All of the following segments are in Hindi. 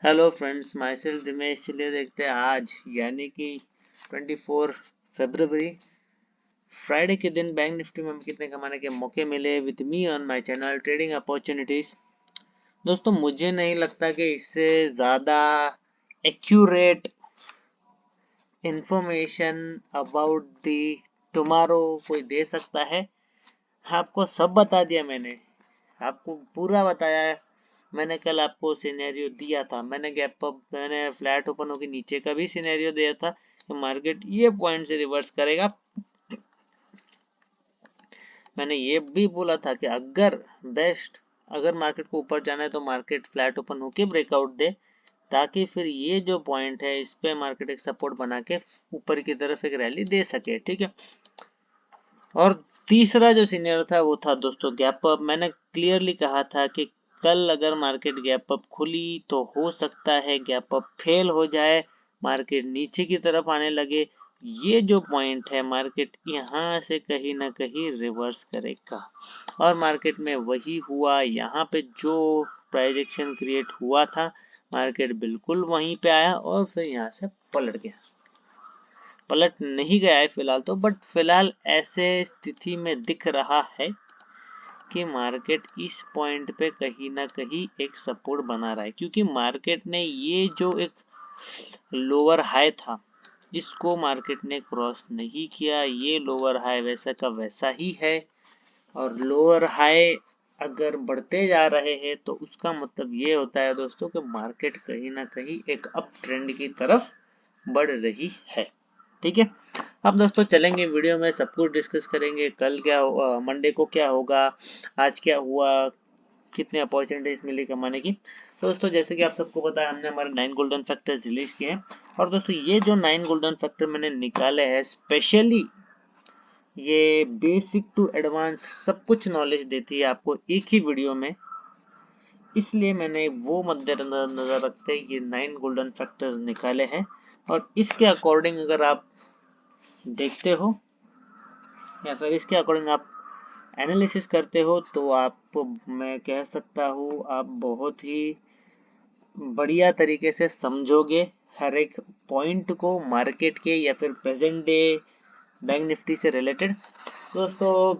Hello friends, my self Dinesh. चलिए देखते हैं आज यानी कि 24 फरवरी फ्राइडे के दिन बैंक निफ्टी में कितने कमाने के मौके मिले with me on my channel trading opportunities. दोस्तों, मुझे नहीं लगता कि इससे ज़्यादा accurate information about the tomorrow कोई दे सकता है। आपको सब बता दिया मैंने, आपको पूरा बताया। मैंने कल आपको सिनेरियो दिया था, मैंने गैप अप, मैंने फ्लैट ओपन होकर नीचे का भी सिनेरियो दिया था कि मार्केट ये पॉइंट से रिवर्स करेगा। मैंने ये भी बोला था कि अगर मार्केट को ऊपर जाना है तो मार्केट फ्लैट ओपन होकर ब्रेकआउट दे, ताकि फिर ये जो पॉइंट है इस पे मार्केट एक सपोर्ट बना के ऊपर की तरफ एक रैली दे सके। ठीक है। और तीसरा जो सीनियर था वो था दोस्तों गैप अप। मैंने क्लियरली कहा था कि कल अगर मार्केट गैप अप खुली तो हो सकता है गैप अप फेल हो जाए, मार्केट नीचे की तरफ आने लगे। ये जो पॉइंट है मार्केट यहाँ से कहीं ना कहीं रिवर्स करेगा, और मार्केट में वही हुआ। यहाँ पे जो प्राइस एक्शन क्रिएट हुआ था, मार्केट बिल्कुल वहीं पे आया और फिर यहाँ से पलट गया। पलट नहीं गया है फिलहाल तो, बट फिलहाल ऐसे स्थिति में दिख रहा है कि मार्केट इस पॉइंट पे कहीं ना कहीं एक सपोर्ट बना रहा है, क्योंकि मार्केट ने ये जो एक लोअर हाई था इसको मार्केट ने क्रॉस नहीं किया। ये लोअर हाई वैसा का वैसा ही है, और लोअर हाई अगर बढ़ते जा रहे हैं तो उसका मतलब ये होता है दोस्तों कि मार्केट कहीं ना कहीं एक अप ट्रेंड की तरफ बढ़ रही है। ठीक है। अब दोस्तों चलेंगे वीडियो में, सब कुछ डिस्कस करेंगे। कल क्या मंडे को क्या होगा, आज क्या हुआ, कितने अपॉर्चुनिटीज मिली कमाने की। तो दोस्तों जैसे कि आप सबको पता है, हमने हमारे 9 गोल्डन फैक्टर्स रिलीज किए हैं। और दोस्तों ये जो 9 गोल्डन फैक्टर मैंने निकाले हैं, स्पेशली ये बेसिक टू एडवांस सब कुछ नॉलेज देती है आपको एक ही वीडियो में, इसलिए मैंने वो मद्देनजर रखते ये 9 गोल्डन फैक्टर्स निकाले हैं। और इसके अकॉर्डिंग अगर आप देखते हो या फिर इसके अकॉर्डिंग आप एनालिसिस करते हो तो आप, मैं कह सकता हूँ, आप बहुत ही बढ़िया तरीके से समझोगे हर एक पॉइंट को मार्केट के या फिर प्रेजेंट डे बैंक निफ्टी से रिलेटेड। दोस्तों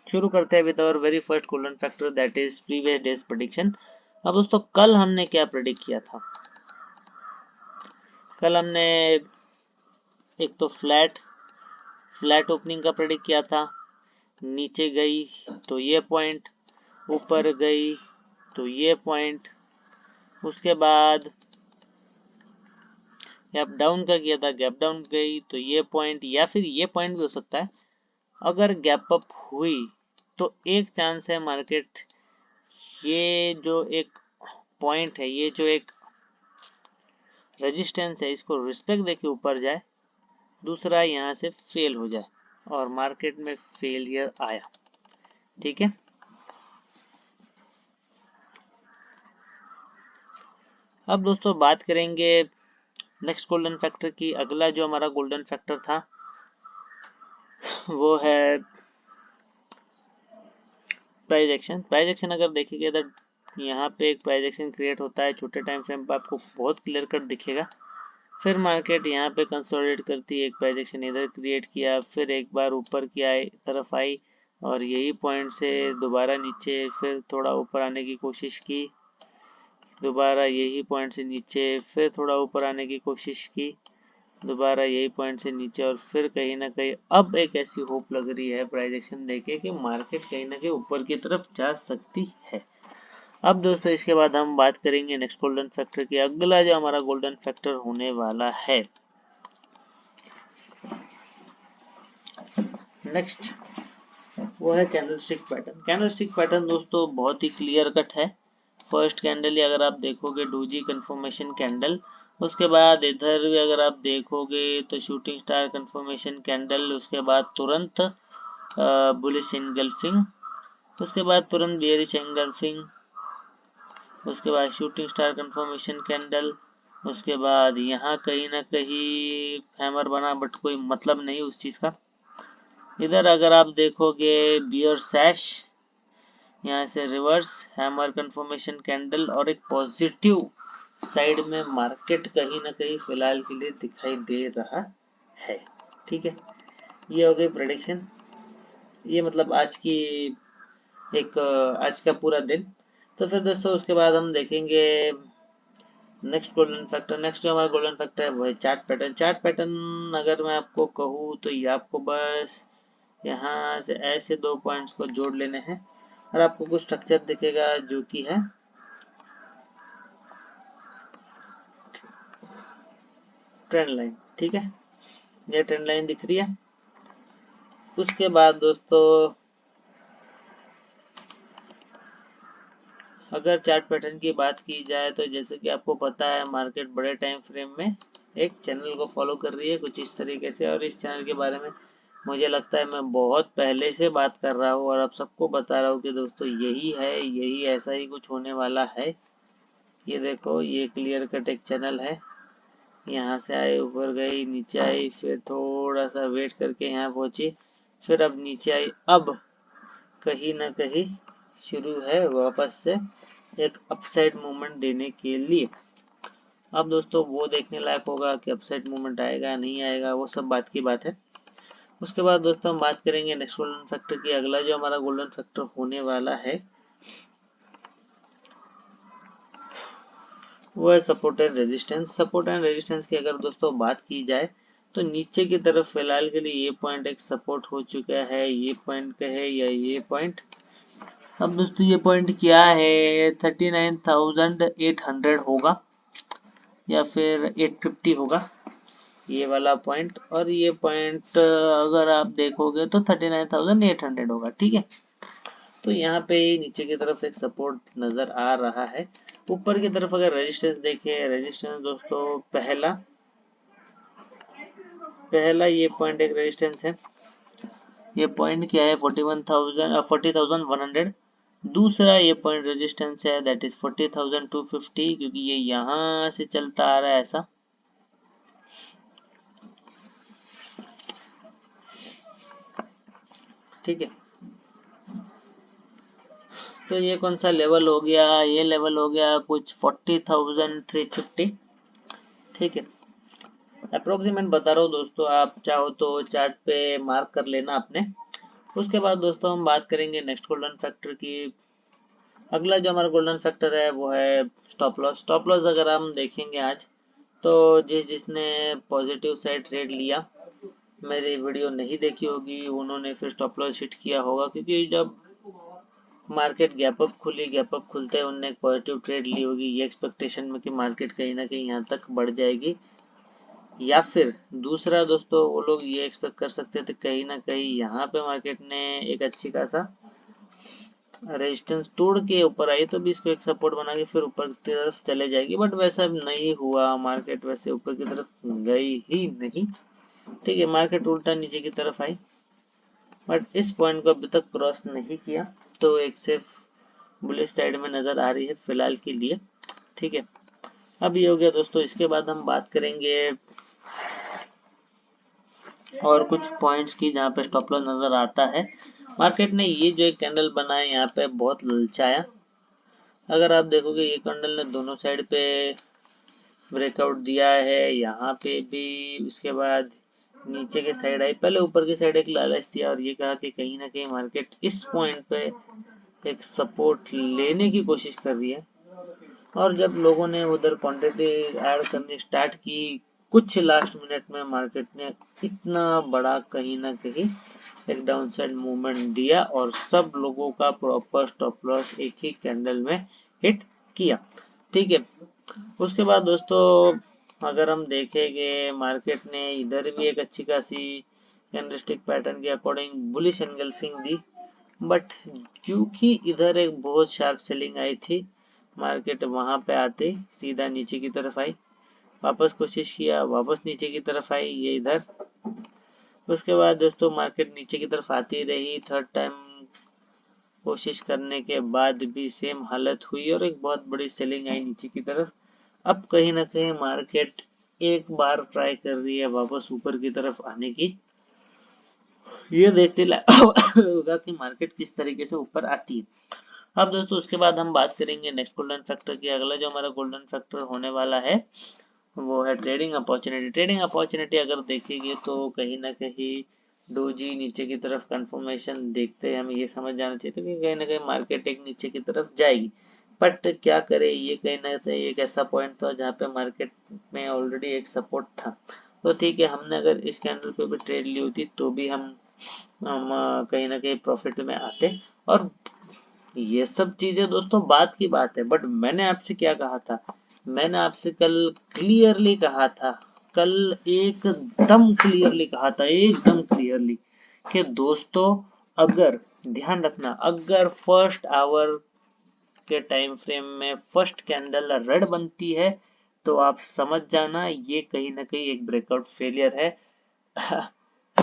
शुरू करते हैं with our very first golden factor, that is previous day's prediction. अब दोस्तों कल हमने क्या प्रेडिक्ट किया था? कल हमने एक तो फ्लैट ओपनिंग का प्रेडिक्ट किया था। नीचे गई तो ये पॉइंट, ऊपर गई तो ये पॉइंट, उसके बाद गैप डाउन का किया था, गैप डाउन गई तो ये पॉइंट, या फिर ये पॉइंट भी हो सकता है। अगर गैप अप हुई तो एक चांस है मार्केट ये जो एक पॉइंट है, ये जो एक रेजिस्टेंस है, इसको रिस्पेक्ट देके ऊपर जाए। दूसरा यहाँ से फेल हो जाए, और मार्केट में फेलियर आया। ठीक है। अब दोस्तों बात करेंगे नेक्स्ट गोल्डन फैक्टर की। अगला जो हमारा गोल्डन फैक्टर था वो है प्राइस एक्शन। प्राइस एक्शन अगर देखेंगे तो यहाँ पे एक प्राइस एक्शन क्रिएट होता है, छोटे टाइम फ्रेम पर आपको बहुत क्लियर कट दिखेगा। फिर मार्केट यहाँ पे कंसोलिडेट करती है, एक प्राइस एक्शन इधर क्रिएट किया, फिर एक बार ऊपर की तरफ आई और यही पॉइंट से दोबारा नीचे, फिर थोड़ा ऊपर आने की कोशिश की, दोबारा यही पॉइंट से नीचे, फिर थोड़ा ऊपर आने की कोशिश की, दोबारा यही पॉइंट से नीचे, और फिर कहीं ना कहीं अब एक ऐसी होप लग रही है प्राइस एक्शन देके कि मार्केट कहीं ना कहीं ऊपर की तरफ जा सकती है। अब दोस्तों इसके बाद हम बात करेंगे नेक्स्ट गोल्डन फैक्टर की। अगला जो हमारा गोल्डन फैक्टर होने वाला है नेक्स्ट, वो है कैंडलस्टिक पैटर्न। कैंडलस्टिक पैटर्न दोस्तों बहुत ही क्लियर कट है। फर्स्ट कैंडल ही अगर आप देखोगे डोजी कंफर्मेशन कैंडल, उसके बाद इधर भी अगर आप देखोगे तो शूटिंग स्टार कंफर्मेशन कैंडल, उसके बाद तुरंत बुलिश एंगल्फिंग, उसके बाद तुरंत बेयरिश एंगल्फिंग, उसके बाद शूटिंग स्टार कंफर्मेशन कैंडल, उसके बाद यहाँ कहीं ना कहीं हैमर बना, बट कोई मतलब नहीं उस चीज का। इधर अगर आप देखोगे बियर सैश, यहाँ से रिवर्स हैमर कंफर्मेशन कैंडल और एक पॉजिटिव साइड में मार्केट कहीं ना कहीं फिलहाल के लिए दिखाई दे रहा है। ठीक है, ये हो गई प्रेडिक्शन। ये मतलब आज की आज का पूरा दिन। तो फिर दोस्तों उसके बाद हम देखेंगे नेक्स्ट गोल्डन फैक्टर। नेक्स्ट जो हमारा गोल्डन फैक्टर है वो है चार्ट पैटर्न। चार्ट पैटर्न अगर मैं आपको कहूँ तो ये आपको बस यहाँ से ऐसे 2 पॉइंट्स को जोड़ लेने हैं और आपको कुछ स्ट्रक्चर दिखेगा जो कि है ट्रेंड लाइन। ठीक है, ये ट्रेंड लाइन दिख रही है। उसके बाद दोस्तों अगर चार्ट पैटर्न की बात की जाए तो जैसे कि आपको पता है मार्केट बड़े टाइम फ्रेम में एक चैनल को फॉलो कर रही है कुछ इस तरीके से, और इस चैनल के बारे में मुझे लगता है मैं बहुत पहले से बात कर रहा हूँ और आप सबको बता रहा हूँ कि दोस्तों यही है, यही ऐसा ही कुछ होने वाला है। ये देखो, ये क्लियर कट एक चैनल है। यहाँ से आई, ऊपर गई, नीचे आई, फिर थोड़ा सा वेट करके यहाँ पहुंची, फिर अब नीचे आई। अब कहीं ना कहीं शुरू है वापस से एक अपसाइड मूवमेंट देने के लिए। अब दोस्तों वो देखने लायक होगा कि अपसाइड मूवमेंट आएगा नहीं आएगा, वो सब बात की बात है। उसके बाद दोस्तों हम बात करेंगे नेक्स्ट गोल्डन फैक्टर की। अगला जो हमारा गोल्डन फैक्टर होने वाला है वो है support and resistance. Support and resistance की अगर दोस्तों बात की जाए तो नीचे की तरफ फिलहाल के लिए ये पॉइंट एक सपोर्ट हो चुका है, ये पॉइंट कहे या ये पॉइंट। अब दोस्तों ये पॉइंट क्या है, 39,800 होगा या फिर 850 होगा ये वाला पॉइंट, और ये पॉइंट अगर आप देखोगे तो 39,800 होगा। ठीक है, तो यहाँ पे नीचे की तरफ एक सपोर्ट नजर आ रहा है। ऊपर की तरफ अगर रेजिस्टेंस देखें, रेजिस्टेंस दोस्तों पहला ये पॉइंट एक रेजिस्टेंस है। ये पॉइंट क्या है, 40,100। दूसरा ये पॉइंट रेजिस्टेंस है, दैट इज 40,250, क्योंकि ये यहाँ से चलता आ रहा है ऐसा। ठीक है, तो ये कौन सा लेवल हो गया, ये लेवल हो गया कुछ 40,350। ठीक है, अप्रोक्सीमेट बता रहा हूँ दोस्तों, आप चाहो तो चार्ट पे मार्क कर लेना अपने। उसके बाद दोस्तों हम बात करेंगे नेक्स्ट गोल्डन फैक्टर की। अगला जो हमारा गोल्डन फैक्टर है वो है स्टॉप लॉस। स्टॉप लॉस अगर हम देखेंगे आज तो जिसने पॉजिटिव साइड ट्रेड लिया, मेरी वीडियो नहीं देखी होगी, उन्होंने फिर स्टॉप लॉस हिट किया होगा, क्योंकि जब मार्केट गैप अप खुली, गैप अप खुलते हैं उनने एक पॉजिटिव ट्रेड ली होगी ये एक्सपेक्टेशन में कि मार्केट कहीं ना कहीं यहाँ तक बढ़ जाएगी, या फिर दूसरा दोस्तों वो लोग ये एक्सपेक्ट कर सकते थे कहीं ना कहीं यहाँ पे मार्केट ने एक अच्छी खासा रेजिस्टेंस तोड़ के ऊपर आई तो भी इसको एक सपोर्ट बना के फिर ऊपर की तरफ चले जाएगी, बट वैसा नहीं हुआ। मार्केट वैसे ऊपर की तरफ गई ही नहीं। ठीक है, मार्केट उल्टा नीचे की तरफ आई, बट इस पॉइंट को अभी तक क्रॉस नहीं किया, तो एक सिर्फ बुलिश साइड में नजर आ रही है फिलहाल के लिए। ठीक है, अब ये हो गया दोस्तों। इसके बाद हम बात करेंगे और कुछ पॉइंट्स की जहाँ पे स्टॉप लॉस नजर आता है। मार्केट ने ये जो एक कैंडल बनाया यहाँ पे बहुत ललचाया। अगर आप देखोगे ये कैंडल ने दोनों साइड पे ब्रेकआउट दिया है, यहाँ पे भी, उसके बाद नीचे के साइड आई, पहले ऊपर की साइड एक लालच दिया और ये कहा कि कहीं ना कहीं मार्केट इस पॉइंट पे एक सपोर्ट लेने की कोशिश कर रही है। और जब लोगों ने उधर क्वांटिटी ऐड करनी स्टार्ट की कुछ लास्ट मिनट में, मार्केट ने इतना बड़ा कहीं ना कहीं एक डाउन साइड मूवमेंट दिया और सब लोगों का प्रॉपर स्टॉप लॉस एक ही कैंडल में हिट किया। ठीक है, उसके बाद दोस्तों अगर हम देखेंगे मार्केट ने इधर भी एक अच्छी खासी कैंडलस्टिक पैटर्न के according bullish engulfing the, but क्योंकि इधर एक बहुत शार्प सेलिंग आई थी, मार्केट वहां पे आते सीधा नीचे की तरफ आई, वापस कोशिश किया, वापस नीचे की तरफ आई, ये इधर। उसके बाद दोस्तों मार्केट नीचे की तरफ आती रही, थर्ड टाइम कोशिश करने के बाद भी सेम हालत हुई और एक बहुत बड़ी सेलिंग आई नीचे की तरफ। अब कहीं ना कहीं मार्केट एक बार ट्राई कर रही है वापस ऊपर की तरफ आने की। ये देखते होगा कि मार्केट किस तरीके से ऊपर आती है। अब दोस्तों उसके बाद हम बात करेंगे नेक्स्ट गोल्डन फैक्टर की। अगला जो हमारा गोल्डन फैक्टर होने वाला है वो है ट्रेडिंग अपॉर्चुनिटी। ट्रेडिंग अपॉर्चुनिटी अगर देखेंगे तो कहीं ना कहीं डोजी नीचे की तरफ कंफर्मेशन देखते हैं हमें ये समझ जाना चाहिए था कि कहीं ना कहीं मार्केट एक नीचे की तरफ जाएगी, बट क्या करे, ये कहीं ना कहीं एक ऐसा पॉइंट था जहाँ पे मार्केट में ऑलरेडी एक सपोर्ट था। तो ठीक है, हमने अगर इस कैंडल पे भी ट्रेड ली होती तो भी हम कहीं ना कहीं प्रॉफिट में आते। और ये सब चीजें दोस्तों बात की बात है, बट मैंने आपसे क्या कहा था, मैंने आपसे कल क्लियरली कहा था, कल एकदम क्लियरली कहा था, एकदम क्लियरली कि दोस्तों अगर ध्यान रखना, अगर फर्स्ट आवर के टाइम फ्रेम में फर्स्ट कैंडल रेड बनती है तो आप समझ जाना ये कहीं ना कहीं एक ब्रेकआउट फेलियर है।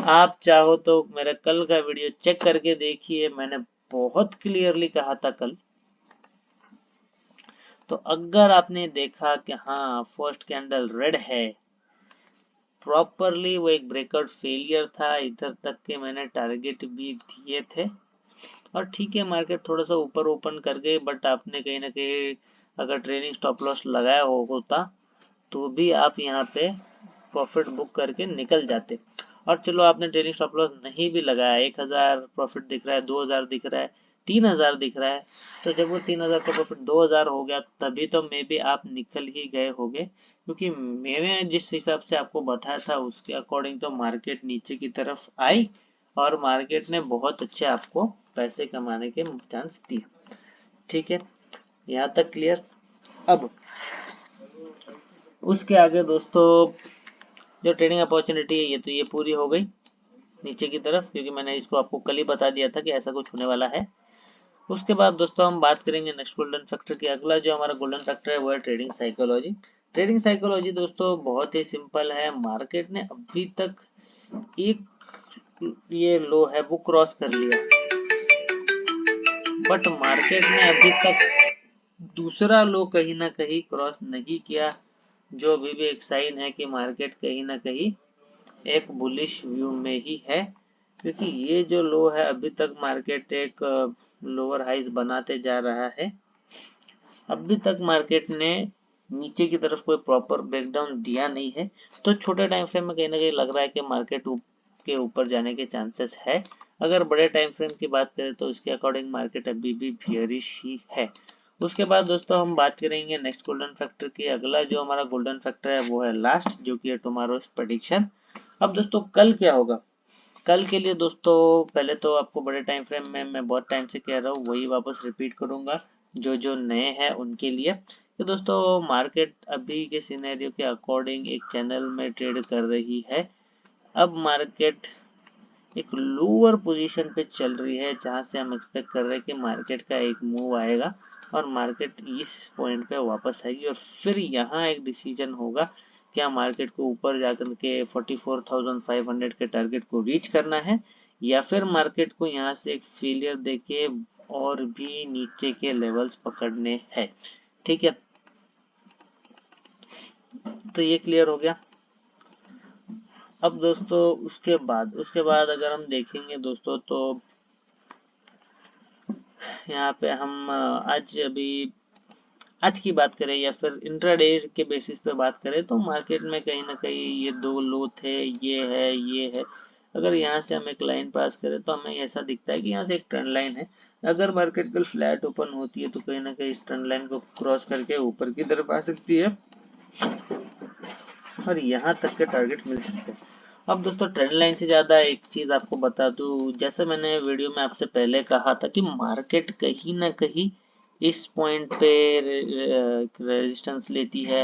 आप चाहो तो मेरा कल का वीडियो चेक करके देखिए, मैंने बहुत क्लियरली कहा था कल। तो अगर आपने देखा कि हाँ फर्स्ट कैंडल रेड है, प्रॉपरली वो एक ब्रेकआउट फेलियर था, इधर तक के मैंने टारगेट भी दिए थे। और ठीक है मार्केट थोड़ा सा ऊपर ओपन कर गई, बट आपने कहीं ना कहीं अगर ट्रेनिंग स्टॉप लॉस लगाया होता तो भी आप यहाँ पे प्रॉफिट बुक करके निकल जाते। और चलो आपने ट्रेलिंग स्टॉप लॉस नहीं भी लगाया, 1000 प्रॉफिट दिख रहा है, 2000 दिख रहा है, 3000 दिख रहा है, तो जब वो 3000 का प्रॉफिट 2000 हो गया तभी तो मे बी आप निकल ही गए होगे, क्योंकि मैंने जिस हिसाब से आपको बताया था उसके अकॉर्डिंग तो मार्केट नीचे की तरफ आई और मार्केट ने बहुत अच्छे आपको पैसे कमाने के चांस दिए। ठीक है, यहाँ तक क्लियर। अब उसके आगे दोस्तों जो ट्रेडिंग अपॉर्चुनिटी है ये पूरी हो गई नीचे की तरफ, क्योंकि मैंने इसको आपको कल ही बता दिया था कि ऐसा कुछ होने वाला है। उसके बाद दोस्तों हम बात करेंगे नेक्स्ट गोल्डन फैक्टर की। अगला जो हमारा गोल्डन फैक्टर है वो है ट्रेडिंग साइकोलॉजी। ट्रेडिंग साइकोलॉजी दोस्तों बहुत ही सिंपल है। मार्केट ने अभी तक एक ये लो है वो क्रॉस कर लिया, बट मार्केट ने अभी तक दूसरा लो कहीं ना कहीं क्रॉस नहीं किया, जो अभी भी एक साइन है कि मार्केट कहीं ना कहीं एक बुलिश व्यू में ही है, क्योंकि ये जो लो है अभी तक मार्केट एक लोअर हाइज बनाते जा रहा है। अभी तक मार्केट ने नीचे की तरफ कोई प्रॉपर ब्रेकडाउन दिया नहीं है, तो छोटे टाइम फ्रेम में कहीं ना कहीं लग रहा है कि मार्केट के ऊपर जाने के चांसेस है। अगर बड़े टाइम फ्रेम की बात करें तो उसके अकॉर्डिंग मार्केट अभी भी बियरिश ही है। उसके बाद दोस्तों हम बात करेंगे नेक्स्ट गोल्डन फैक्टर की। अगला जो हमारा गोल्डन फैक्टर है वो है लास्ट, जो कि है टुमारोज प्रेडिक्शन। अब दोस्तों कल क्या होगा, कल के लिए दोस्तों पहले तो आपको बड़े टाइम फ्रेम में मैं बहुत टाइम से कह रहा हूँ, वही वापस रिपीट करूंगा जो जो नए हैं उनके लिए, कि दोस्तों मार्केट अभी के सिनेरियो के अकॉर्डिंग एक चैनल में ट्रेड कर रही है। अब मार्केट एक लोअर पोजीशन पे चल रही है जहां से हम एक्सपेक्ट कर रहे हैं कि मार्केट का एक मूव आएगा और मार्केट इस पॉइंट पे वापस आएगी और फिर यहाँ एक डिसीजन होगा क्या मार्केट को ऊपर जाकर के 44,500 के टारगेट को रीच करना है या फिर मार्केट को यहाँ से एक फेलियर देके और भी नीचे के लेवल्स पकड़ने हैं। ठीक है, तो ये क्लियर हो गया। अब दोस्तों उसके बाद अगर हम देखेंगे दोस्तों तो यहाँ पे हम आज की बात करें या फिर इंट्राडे के बेसिस पे बात करें तो मार्केट में कहीं ना कहीं ये दो लो थे, ये है। अगर यहाँ से हम एक लाइन पास करें तो हमें ऐसा दिखता है कि यहाँ से एक ट्रेंड लाइन है। अगर मार्केट कल फ्लैट ओपन होती है तो कहीं ना कहीं इस ट्रेंड लाइन को क्रॉस करके ऊपर की तरफ आ सकती है और यहाँ तक के टारगेट मिल सकते हैं। अब दोस्तों ट्रेंड लाइन से ज्यादा एक चीज आपको बता दूं, जैसे मैंने वीडियो में आपसे पहले कहा था कि मार्केट कहीं ना कहीं इस पॉइंट पे रेजिस्टेंस लेती है,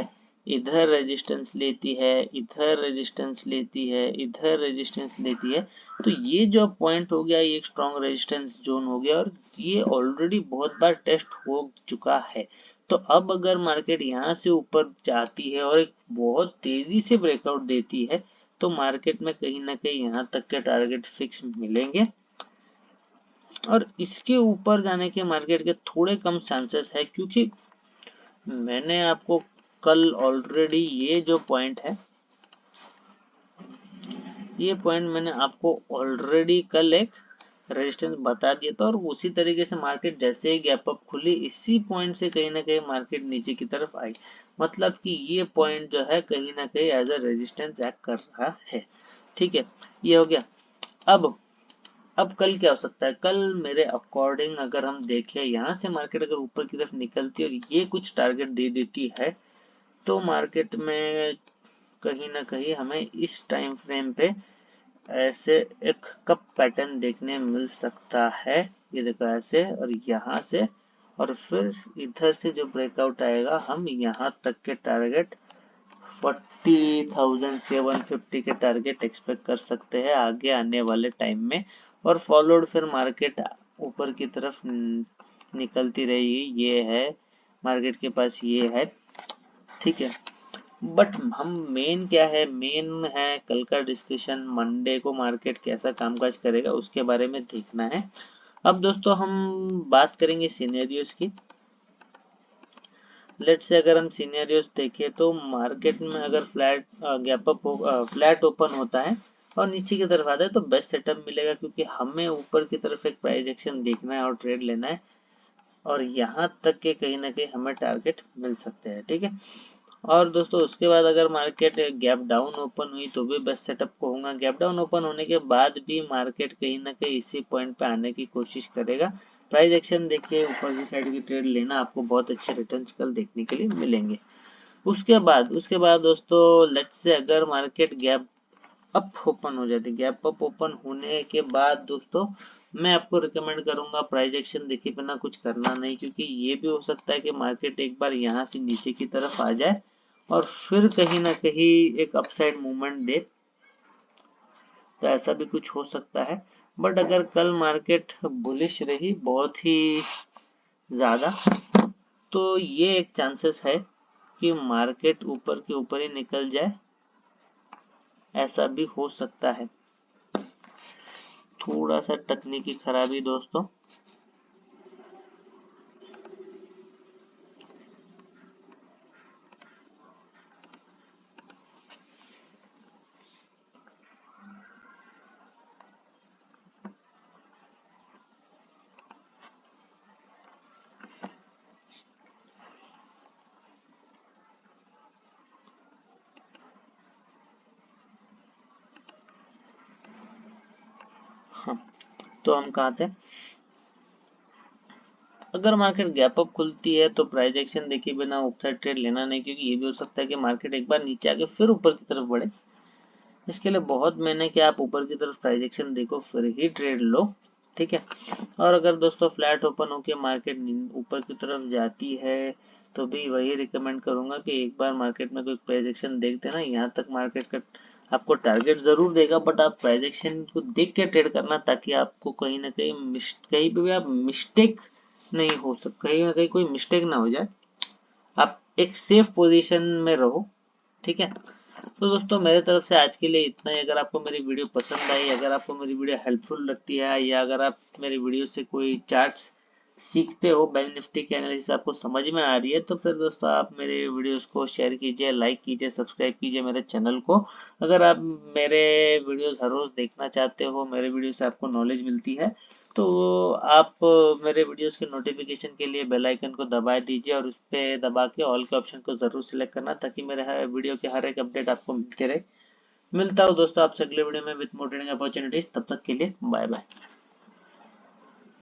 इधर रेजिस्टेंस लेती है, इधर रेजिस्टेंस लेती है, इधर रेजिस्टेंस लेती है। तो ये जो पॉइंट हो गया ये एक स्ट्रॉन्ग रेजिस्टेंस जोन हो गया और ये ऑलरेडी बहुत बार टेस्ट हो चुका है। तो अब अगर मार्केट यहाँ से ऊपर जाती है और एक बहुत तेजी से ब्रेकआउट देती है तो मार्केट में कहीं ना कहीं यहाँ तक के टारगेट फिक्स मिलेंगे और इसके ऊपर जाने के मार्केट के थोड़े कम चांसेस है, क्योंकि मैंने आपको कल ऑलरेडी ये जो पॉइंट है ये पॉइंट मैंने आपको ऑलरेडी कल एक रेजिस्टेंस बता दिया था, और उसी तरीके से मार्केट जैसे ही गैप अप खुली इसी पॉइंट से कहीं ना कहीं मार्केट नीचे की तरफ आई। मतलब कि ये पॉइंट जो है कहीं ना कहीं एज अ रेजिस्टेंस एक्ट कर रहा है। ठीक है, ये हो गया। अब कल क्या हो सकता है? कल मेरे अकॉर्डिंग अगर हम देखें, यहाँ से मार्केट अगर ऊपर की तरफ निकलती है और ये कुछ टारगेट दे देती है, तो मार्केट में कहीं ना कहीं हमें इस टाइम फ्रेम पे ऐसे एक कप पैटर्न देखने मिल सकता है। ये देखो ऐसे, और यहाँ से, और फिर इधर से जो ब्रेकआउट आएगा हम यहाँ तक के टारगेट 40,750 के टारगेट एक्सपेक्ट कर सकते हैं आगे आने वाले टाइम में। और फॉलोड फिर मार्केट ऊपर की तरफ निकलती रहेगी। ये है मार्केट के पास, ये है। ठीक है, बट हम मेन क्या है, मेन है कल का डिस्कशन, मंडे को मार्केट कैसा कामकाज करेगा उसके बारे में देखना है। अब दोस्तों हम बात करेंगे सिनेरियोस की। लेट से अगर हम सिनेरियोस देखें तो मार्केट में अगर flat gap up flat open होता है और नीचे की तरफ आता है तो बेस्ट सेटअप मिलेगा, क्योंकि हमें ऊपर की तरफ एक प्राइस एक्शन देखना है और ट्रेड लेना है, और यहाँ तक के कहीं ना कहीं हमें टारगेट मिल सकते हैं। ठीक है, और दोस्तों उसके बाद अगर मार्केट गैप डाउन ओपन हुई तो भी बेस्ट सेटअप कहूंगा। गैप डाउन ओपन होने के बाद भी मार्केट कहीं ना कहीं इसी पॉइंट पे आने की कोशिश करेगा। प्राइस एक्शन देखिए, ऊपर की साइड की ट्रेड लेना, आपको बहुत अच्छे रिटर्न्स कल देखने के लिए मिलेंगे। उसके बाद दोस्तों लेट्स से अगर मार्केट गैप अप ओपन हो जाती, गैप अप ओपन होने के बाद दोस्तों मैं आपको रिकमेंड करूंगा प्राइस एक्शन देखे बिना कुछ करना नहीं, क्योंकि ये भी हो सकता है कि मार्केट एक बार यहाँ से नीचे की तरफ आ जाए और फिर कहीं ना कहीं एक अपसाइड मूवमेंट दे, तो ऐसा भी कुछ हो सकता है। बट अगर कल मार्केट बुलिश रही बहुत ही ज्यादा, तो ये एक चांसेस है कि मार्केट ऊपर के ऊपर ही निकल जाए, ऐसा भी हो सकता है। थोड़ा सा तकनीकी खराबी दोस्तों। हाँ, तो हम कहाँ थे? अगर मार्केट गैप अप खुलती है तो प्राइस एक्शन देखे बिना अपसाइड ट्रेड लेना नहीं, क्योंकि ये भी हो सकता है कि मार्केट एक बार नीचे आके फिर ऊपर की तरफ बढ़े। इसके लिए बहुत मैंने कि आप ऊपर की तरफ प्राइस एक्शन देखो फिर ही ट्रेड लो। ठीक है, और अगर दोस्तों फ्लैट ओपन होके मार्केट ऊपर की तरफ जाती है तो भी वही रिकमेंड करूंगा कि एक बार मार्केट में कोई प्राइस एक्शन देख देना। यहाँ तक मार्केट का आपको टारगेट जरूर देगा, बट आप प्राइस एक्शन को देख के ट्रेड करना, ताकि आपको कहीं ना कहीं कहीं पे भी आप मिस्टेक नहीं हो सकता, कहीं ना कहीं कोई मिस्टेक ना हो जाए, आप एक सेफ पोजीशन में रहो। ठीक है, तो दोस्तों मेरे तरफ से आज के लिए इतना ही। अगर आपको मेरी वीडियो पसंद आई, अगर आपको मेरी वीडियो हेल्पफुल लगती है, या अगर आप मेरी वीडियो से कोई चार्ट्स सीखते हो, बैंक निफ्टी की एनालिसिस आपको समझ में आ रही है, तो फिर दोस्तों आप मेरे वीडियोस को शेयर कीजिए, लाइक कीजिए, सब्सक्राइब कीजिए मेरे चैनल को। अगर आप मेरे वीडियोस हर रोज देखना चाहते हो, मेरे वीडियो से आपको नॉलेज मिलती है, तो आप मेरे वीडियोस के नोटिफिकेशन के लिए बेल आइकन को दबा दीजिए, और उस पर दबा के ऑल के ऑप्शन को जरूर सिलेक्ट करना, ताकि मेरे हर वीडियो के हर एक अपडेट आपको मिलते रहे। मिलता हूँ दोस्तों आपसे अगले वीडियो में विद मोर ट्रेडिंग अपॉर्चुनिटीज। तब तक के लिए बाय बाय।